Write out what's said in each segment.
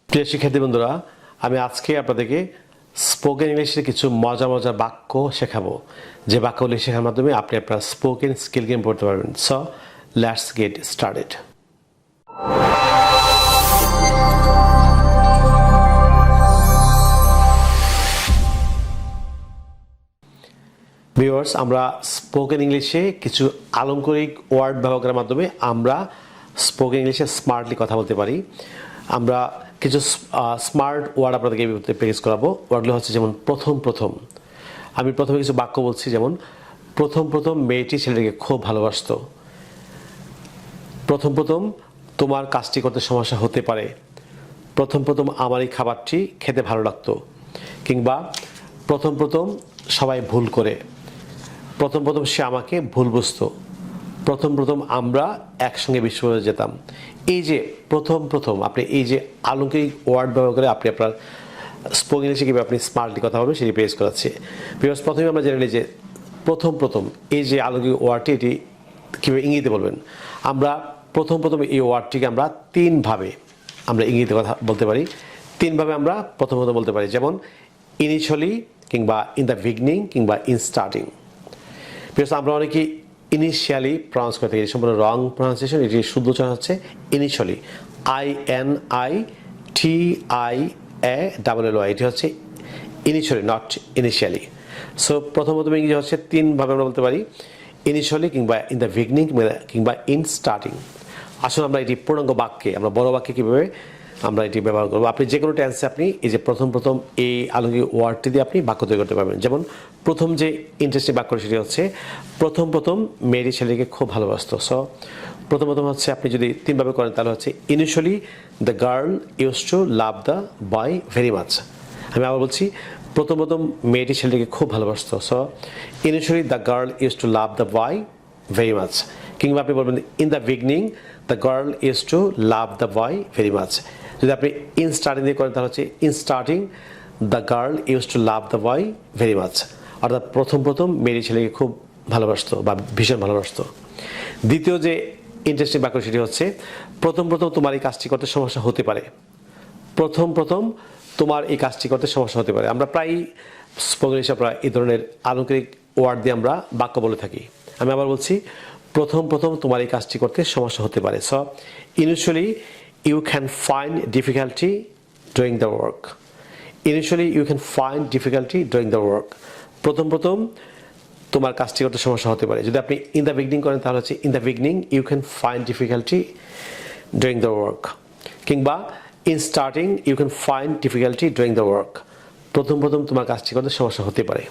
প্রিয় শিক্ষার্থী বন্ধুরা, আমি আজকে আপনাদেরকে স্পোকেন ইংলিশের কিছু মজার বাক্য শেখাবো, যে বাক্যগুলি শেখার মাধ্যমে আপনি আপনার স্পোকেন স্কিল গেম পড়তে পারবেন। So let's get started. Viewers, আমরা স্পোকেন ইংলিশে কিছু আলংকারিক ওয়ার্ড ব্যবহার করার মাধ্যমে আমরা স্পোকেন ইংলিশে স্মার্টলি কথা বলতে পারি। আমরা কিছু স্মার্ট ওয়ার্ড আপনাদেরকে প্র্যাকটিস করাবো। ওয়ার্ডগুলো হচ্ছে যেমন প্রথম। আমি প্রথমে কিছু বাক্য বলছি, যেমন প্রথম মেয়েটি ছেলেটিকে খুব ভালোবাসতো। প্রথম তোমার কাজটি করতে সমস্যা হতে পারে। প্রথম আমার এই খাবারটি খেতে ভালো লাগতো। কিংবা প্রথম সবাই ভুল করে। প্রথম সে আমাকে ভুল বুঝতো। প্রথম আমরা একসঙ্গে বিশ্ববিদ্যালয়ে যেতাম। এই যে প্রথম আপনি এই যে আলংকারিক ওয়ার্ড ব্যবহার করে আপনি আপনার স্পোকেন ইংলিশে কীভাবে আপনি স্মার্টলি কথা বলবেন সেটি প্রেস করাচ্ছে। বিকজ প্রথমে আমরা জেনে নিই যে প্রথম এই যে আলংকারিক ওয়ার্ডটি, এটি কীভাবে ইংরেজিতে বলবেন। আমরা প্রথম এই ওয়ার্ডটিকে আমরা তিনভাবে আমরা ইংরেজিতে কথা বলতে পারি। তিনভাবে আমরা প্রথম বলতে পারি, যেমন ইনিশিয়ালি, কিংবা ইন দ্য বিগিনিং, কিংবা ইন স্টার্টিং। বিকজ আমরা অনেকেই ইনিশিয়ালি প্রনাউন্স করে থাকি, সম্পূর্ণ রং প্রনাউন্সিয়েশন। এটি শুদ্ধ উচ্চারণ হচ্ছে ইনিশিয়ালি, INITIALLY। এটি হচ্ছে ইনিশিয়ালি, নট ইনিশিয়ালি। সো প্রথম ইংরেজি হচ্ছে তিনভাবে আমরা বলতে পারি, ইনিশিয়ালি, কিংবা ইন দ্য বিগিনিং, কিংবা ইন স্টার্টিং। আসলে আমরা এটি পূর্ণাঙ্গ বাক্যে, আমরা বড় বাক্যে কীভাবে আমরা এটি ব্যবহার করবো। আপনি যে কোনো টেন্সে আপনি এই যে প্রথম এই আলংকারিক ওয়ার্ডটি দিয়ে আপনি বাক্য তৈরি করতে পারবেন। যেমন প্রথম যে ইন্টারেস্টিং বাক্য সেটি হচ্ছে প্রথম মেয়েটি ছেলেকে খুব ভালোবাসতো। সো প্রথম হচ্ছে আপনি যদি তিনভাবে করেন তাহলে হচ্ছে initially the girl use to love the boy very much. আমি আবার বলছি, প্রথম মেয়েটি ছেলেটিকে খুব ভালোবাসতো। So initially the girl use to love the boy very much. কিংবা আপনি বলবেন in the beginning the girl use to love the boy very much. যদি আপনি ইন স্টার্টিং দিয়ে করেন তাহলে হচ্ছে in starting the girl use to love the boy very much. অর্থাৎ প্রথম মেয়েটি ছেলেকে খুব ভালোবাসতো বা ভীষণ ভালোবাসতো। দ্বিতীয় যে ইন্টারেস্টিং বাক্য সেটি হচ্ছে প্রথম তোমার এই কাজটি করতে সমস্যা হতে পারে। প্রথম তোমার এই কাজটি করতে সমস্যা হতে পারে। আমরা প্রায় স্পোকেন ইংলিশে আমরা এই ধরনের আলংকারিক ওয়ার্ড দিয়ে আমরা বাক্য বলে থাকি। আমি আবার বলছি, প্রথম তোমার এই কাজটি করতে সমস্যা হতে পারে। So initially you can find difficulty doing the work. Initially you can find difficulty doing the work. প্রথম তোমার কাজটি করতে সমস্যা হতে পারে। যদি আপনি ইন দ্য বিগিনিং করেন তাহলে হচ্ছে in the beginning you can find difficulty doing the work. কিংবা in starting you can find difficulty doing the work. প্রথম তোমার কাজটি করতে সমস্যা হতে পারে।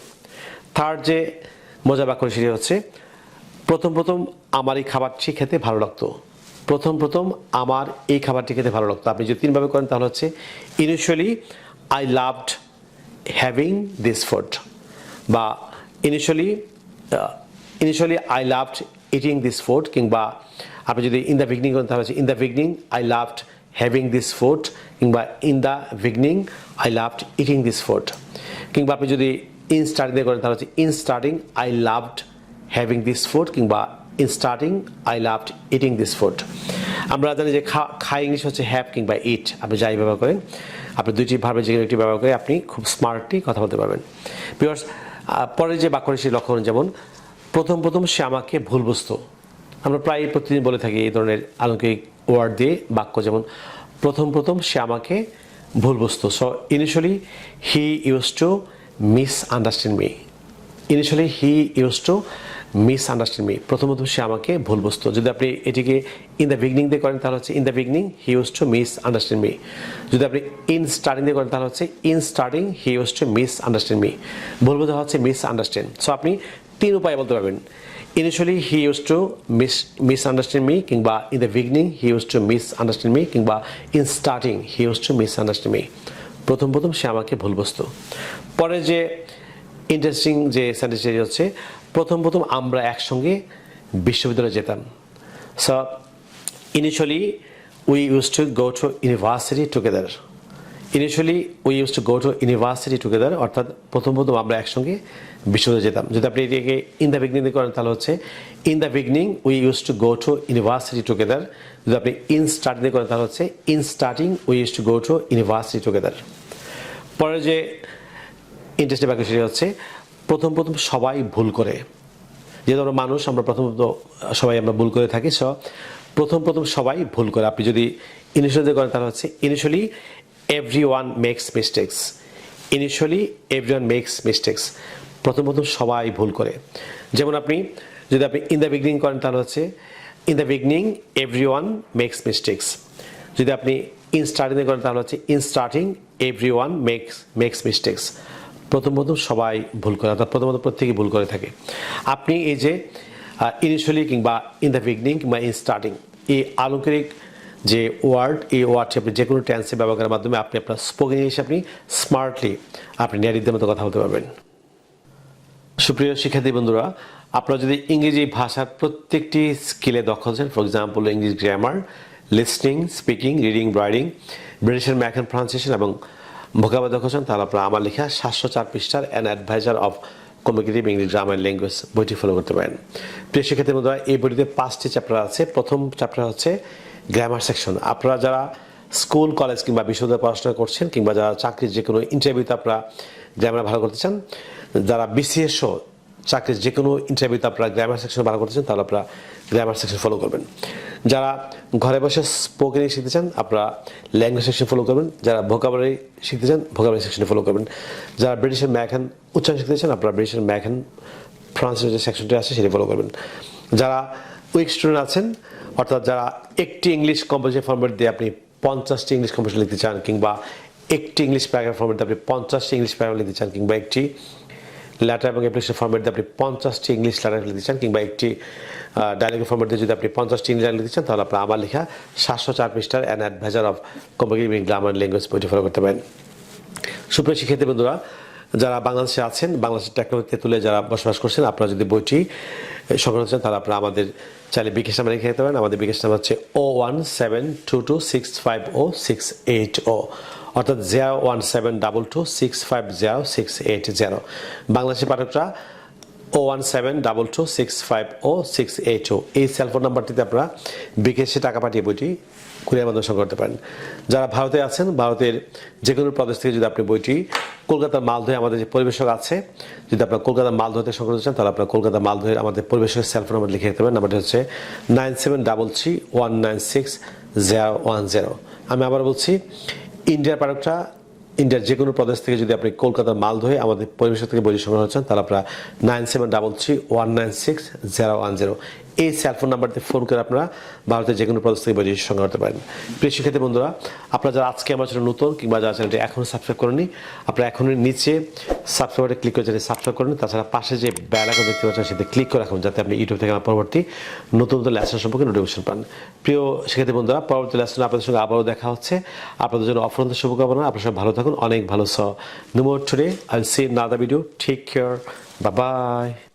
থার্ড যে মজার বাক্য সেটি হচ্ছে প্রথম আমার এই খাবারটি খেতে ভালো লাগতো। প্রথম আমার এই খাবারটি খেতে ভালো লাগতো। আপনি যদি তিনভাবে করেন তাহলে হচ্ছে initially I loved having this food, বা initially I loved eating this food. কিংবা আপনি যদি ইন দ্য বিগিনিং করেন তাহলে হচ্ছে in the beginning I loved having this food, কিংবা in the beginning I loved eating this food. কিংবা আপনি যদি ইন স্টার্টিং দিয়ে করেন তাহলে হচ্ছে in starting I loved having this food, কিংবা in starting I loved eating this food. আমরা জানি যে খাই ইংলিশ হচ্ছে হ্যাভ কিংবা ইট। আপনি যাই ব্যবহার করেন, আপনি দুইটি ভার্বের যে একটি ব্যবহার করে আপনি খুব স্মার্টলি কথা বলতে পারবেন। বিকজ পরের যে বাক্যটি সেই লক্ষণ, যেমন প্রথম সে আমাকে ভুল বুঝতো। আমরা প্রায় প্রতিদিন বলে থাকি এই ধরনের আলংকারিক ওয়ার্ড দিয়ে বাক্য, যেমন প্রথম সে আমাকে ভুল বুঝতো। So initially he use to misunderstand me. Initially he use to misunderstand me. প্রথম সে আমাকে ভুল বুঝতো। যদি আপনি এটিকে ইন দ্য বিগিনিং দিয়ে করেন তাহলে হচ্ছে in the beginning he use to misunderstand me. যদি আপনি ইন স্টার্টিং দিয়ে করেন তাহলে হচ্ছে in starting he use to misunderstand me. ভুল বোঝা হচ্ছে মিস আন্ডারস্ট্যান্ড। সো আপনি তিন উপায়ে বলতে পারবেন, initially he use to misunderstand me, কিংবা in the beginning he use to misunderstand me, কিংবা in starting he use to misunderstand me. প্রথম সে আমাকে ভুল বুঝতো। পরে যে ইন্টারেস্টিং যে সেন্টেন্সটি হচ্ছে প্রথম আমরা একসঙ্গে বিশ্ববিদ্যালয়ে যেতাম। So initially we use to go to university together. Initially we use to go to university together, অর্থাৎ প্রথম আমরা একসঙ্গে বিশ্ববিদ্যালয়ে যেতাম। যদি আপনি এটাকে ইন দ্য বিগনিং করেন তাহলে হচ্ছে in the beginning we use to go to university together. যদি আপনি ইন স্টার্টিং করেন তাহলে হচ্ছে in starting we use to go to university together. পরে যে ইন্টারেস্টিং বাক্য সেটা হচ্ছে প্রথম সবাই ভুল করে। যেহেতু আমরা মানুষ, আমরা সবাই আমরা ভুল করে থাকি, প্রথম সবাই ভুল করে। আপনি যদি ইনিশিয়ালি করেন তাহলে হচ্ছে initially everyone makes mistakes. Initially everyone makes mistakes, প্রথম সবাই ভুল করে। যেমন যদি আপনি ইন দ্য বিগনিং করেন তাহলে হচ্ছে in the beginning everyone makes mistakes. যদি আপনি ইন স্টার্টিং করেন তাহলে হচ্ছে in starting everyone makes mistakes, প্রথম সবাই ভুল করে, অর্থাৎ প্রত্যেকেই ভুল করে থাকে। আপনি এই যে ইনিশিয়ালি কিংবা ইন দ্য বিগনিং কিংবা ইন স্টার্টিং, এই আলংকারিক যে ওয়ার্ড, এই ওয়ার্ডটি আপনি যে কোনো টেন্সে ব্যবহার করার মাধ্যমে আপনি আপনার স্পোকেন ইংলিশে আপনি স্মার্টলি আপনি ন্যারিদের মতো কথা বলতে পারবেন। সুপ্রিয় শিক্ষার্থী বন্ধুরা, আপনারা যদি ইংরেজি ভাষার প্রত্যেকটি স্কিলে দক্ষ হচ্ছেন, for example English grammar, listening, speaking, reading, writing, British ম্যাকন প্রনাউন্সিয়েশন এবং ভোকাবুলারি দক্ষ হচ্ছেন, তাহলে আপনারা আমার লেখা 704 পৃষ্ঠার an adviser of communicative English grammar language বইটি ফলো করতে পারেন। প্রিয় শিক্ষার্থী বন্ধুরা, এই বইটিতে 5টি চ্যাপ্টার আছে। প্রথম চ্যাপ্টার হচ্ছে গ্রামার সেকশন। আপনারা যারা স্কুল, কলেজ কিংবা বিশ্ববিদ্যালয়ে পড়াশোনা করছেন কিংবা যারা চাকরির যে কোনো ইন্টারভিউতে আপনারা গ্রামার ভালো করতে চান, যারা বিসিএস চাকরির যে কোনো ইন্টারভিউতে আপনারা গ্রামার সেকশন ভালো করতে চান, তাহলে আপনারা গ্রামার সেকশন ফলো করবেন। যারা ঘরে বসে স্পোকেন শিখতে চান আপনারা ল্যাঙ্গুয়েজ সেকশন ফলো করবেন। যারা ভোকাবুলারি শিখতে চান ভোকাবুলারি সেকশনে ফলো করবেন। যারা ব্রিটিশের ম্যাকন উচ্চারণ শিখতে চান আপনারা ব্রিটিশের ম্যাকন ফ্রান্সের যে সেকশনটি আছে সেটি ফলো করবেন। যারা উইক স্টুডেন্ট আছেন, অর্থাৎ যারা একটি ইংলিশ কম্পোজিশন ফরম্যাট দিয়ে আপনি 50টি ইংলিশ কম্পোজিশন লিখতে চান, কিংবা একটি ইংলিশ প্যারাগ্রাফ ফরম্যাট দিয়ে আপনি 50টি ইংলিশ প্যারাগ্রাফ লিখতে চান, কিংবা একটি লেটার এবং অ্যাপ্লিকেশন ফরম্যাট দিয়ে আপনি 50টি ইংলিশ লেটার লিখতে চান, কিংবা একটি ডায়ালগের ফরম্যাট দিয়ে যদি আপনি 50টি ইংলিশ লিখতে চান, তাহলে আপনার আমার লেখা 704 পৃষ্ঠার an adviser of communicative grammar language বইটি ফলো করতে পারেন। সুপ্রিয় শিক্ষার্থী বন্ধুরা, যারা বাংলাদেশে আছেন, বাংলাদেশের টেকনোলজি তেঁতুলিয়ায় যারা বসবাস করছেন, আপনারা যদি বইটি সংগ্রহ করতে চান তাহলে আপনারা আমাদের চাইলে বিকাশ নাম্বার লিখে দিতে পারেন। আমাদের বিকাশ নাম্বার হচ্ছে 01722650680, অর্থাৎ 01722650680। বাংলাদেশের পাঠকরা 01722650680 এই সেলফোন নাম্বারটিতে আপনারা বিকাশে টাকা পাঠিয়ে বইটি কুরিয়ার মাধ্যমে সংগ্রহ করতে পারেন। যারা ভারতে আছেন, ভারতের যে কোনো প্রদেশ থেকে যদি আপনি বইটি কলকাতার মালদহে আমাদের যে পরিবেশক আছে, যদি আপনার কলকাতার মালদহতে সংগ্রহ করতে চান তাহলে আপনার কলকাতা মালদহের আমাদের পরিবেশকের সেলফোন নাম্বার লিখে রাখতে পারেন। নাম্বারটি হচ্ছে 9733196010। আমি আবার বলছি, ইন্ডিয়ার পাঠকরা ইন্ডিয়ার যে কোনো প্রদেশ থেকে যদি আপনি কলকাতার মালদহে আমাদের পরিবেশক থেকে বইটি সংগ্রহ করছেন তাহলে আপনারা 9733196010 এই সেলফোন নাম্বারতে ফোন করে আপনারা ভারতের যে কোনো প্রদেশ থেকে বইটি সংগ্রহ করতে পারেন। প্রিয় শিক্ষার্থী বন্ধুরা, আপনারা যারা আজকে আমার চ্যানেল নতুন কিংবা যারা চ্যানেলটি এখনও সাবস্ক্রাইব করেনি, আপনারা এখনই নিচে সাবস্ক্রাইবে ক্লিক করে চ্যানেল সাবস্ক্রাইব করেন। তাছাড়া পাশে যে বেল আইকন দেখতে পাচ্ছেন সেটা ক্লিক করে রাখুন, যাতে আপনি ইউটিউব থেকে আমার পরবর্তী নতুন লেসন সম্পর্কে নোটিফিকেশন পান। প্রিয় শিক্ষার্থী বন্ধুরা, পরবর্তী লেসনে আপনাদের সঙ্গে আবারও দেখা হচ্ছে। আপনাদের জন্য অফুরন্ত শুভকামনা। আপনারা সবাই ভালো থাকুন, অনেক ভালো। No more today. I'll see you in another video. Take care. Bye bye.